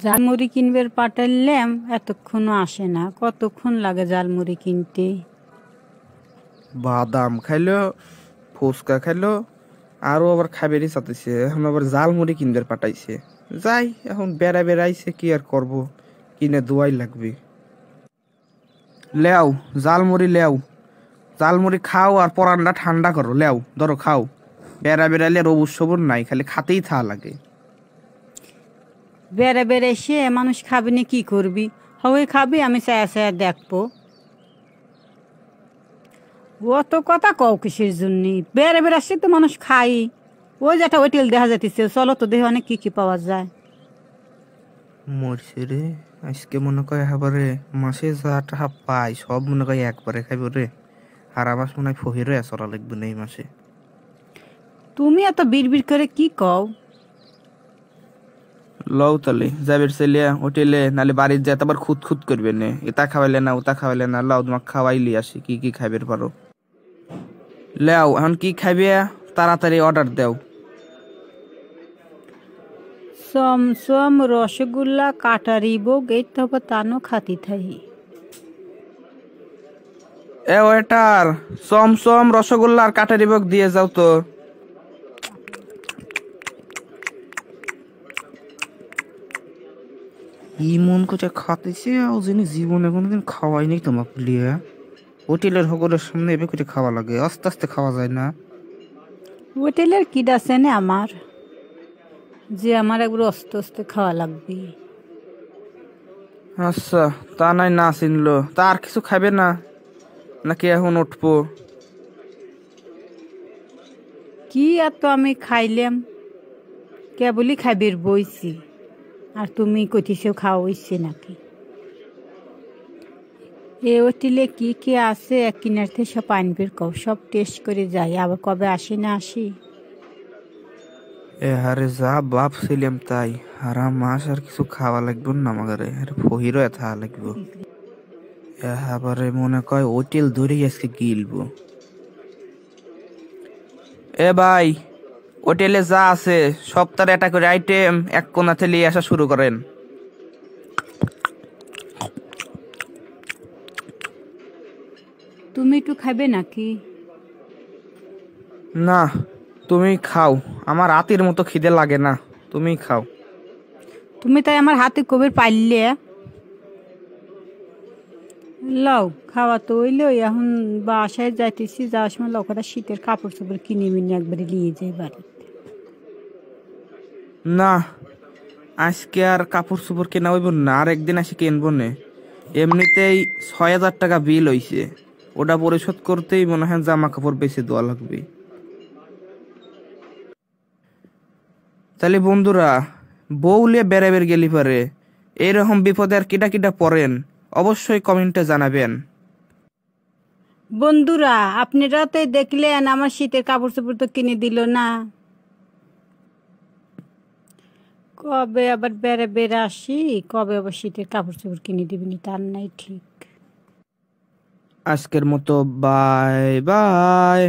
জালমুড়ি কিনবার পাঠাইলাম, এতক্ষণও আসে না। কতক্ষণ লাগে জালমুড়ি কিনতে? বাদাম খাইলো, ফুচকা খাইলো, আরো আবার খাবেরই চাইতেছে। এখন আবার জালমুড়ি কিনবার পাঠাইছে। যাই, এখন বেড়াইছে, কি আর করব, কিনে দোয়াই লাগবে। লেও জালমুড়ি লেও, জালমুড়ি খাও আর পরানটা ঠান্ডা করো। লেও ধরো খাও। বেড়াইলে রবুর সবুর নাই, খালি খাতেই থা লাগে। বেড়ে সে মানুষ খাবি না, কি করবি? হবে খাবি, আমি চায়া চায়া দেখবো। অত কথা কও কিসের জন্য? বেড়ে আসছে তো মানুষ খাই। ওই যে একটা হোটেল দেখা যাইতেছে, চলো তো দেখে অনেক কি পাওয়া যায়। মরছে রে, আজকে মনে করে এবারে মাসে যা টাকা পাই সব মনে করে একবারে খাইব রে। আর আমার মনে হয় ফহিরে আসরা লাগবে না এই মাসে। তুমি এত বিড় করে কি কও? লও তালে যাবের ছেলিয়া হোটেলে, নালে বাড়ির যায় আবার খুদ খুদ করবে নে, এটা খাওয়াইলে না ওটা খাওয়াইলে না। লাও তোমাকে খাওয়াইলি আসি, কি কি খাইবে পারো। লেও এখন কি খাইবে, তাড়াতাড়ি অর্ডার দেও। চমচম, রসগোল্লা, কাটারি ভোগ, এই তো তানো খাতি থাই। এ ওয়েটার, চমচম, রসগোল্লা আর কাটারি ভোগ দিয়ে যাও তো। ইমন করে খাতেছে, যিনি জীবনে কোনোদিন খাওয়াই নেই তোমাকে লিয়া। হোটেলের সকলের সামনে এবার করে খাওয়া লাগে, আস্তে আস্তে খাওয়া যায় না। হোটেলের কিড আছে না আমার, যে আমার একবার আস্তে আস্তে খাওয়া লাগবে। আচ্ছা, তা নাই না চিনলো, তা আর কিছু খাবে না নাকি এখন উঠবো? কি এত আমি খাইলাম, কেবলই খাইবের বইছি। আর তুমি কইতেছেও খাওয়া হইছে নাকি? এ হোটেলে কি কি আছে এক কিনার থেকে সব আনবের কও, সব টেস্ট করে যাই। আবার কবে আসি না আসি। এ হারে যা বাপ ছিলাম তাই, আর মাস আর কিছু খাওয়া লাগবে না আমাকে। আর ফহিরও এথা লাগবে। এবারে মনে কয় হোটেল ধরেই আজকে গিলবো। এ ভাই, হোটেলে যা আছে সপ্তাহে একটা করে আইটেম এক কোণাতে নিয়ে আসা শুরু করেন। তুমি একটু খাবে নাকি? না, তুমি খাও, আমার রাতের মতো খিদে লাগে না, তুমি খাও। তুমি তাই আমার হাতে কবির পাইলে লও, খাওয়া তো হইলো। এখন বাসায় যাইতেছি, যাওয়ার সময় লকটা শীতের কাপড় চোপড় কিনে মিনে একবারে নিয়ে যাই বাড়ি। না, আজকে আর কাপড় চোপড় কেনা হইব না, আর একদিন আসি কিনবো নে। এমনিতেই ৬,০০০ টাকা বিল হইছে, ওটা পরিশোধ করতেই মনে হয় জামা কাপড় বেশি দেওয়া লাগবে। তাহলে বন্ধুরা, বউলে বেড়াবের গেলি পারে এইরকম বিপদে আর কিটা কিটা পড়েন অবশ্যই কমেন্টে জানাবেন। বন্ধুরা, আপনারা তো দেখলেন আমার শীতের কাপড় চোপড় তো কিনে দিল না। কবে আবার বেড়ে আসি, কবে আবার শীতের কাপড় চোপড় কিনে দিবেনি তার নাই ঠিক। আজকের মতো বাই বাই।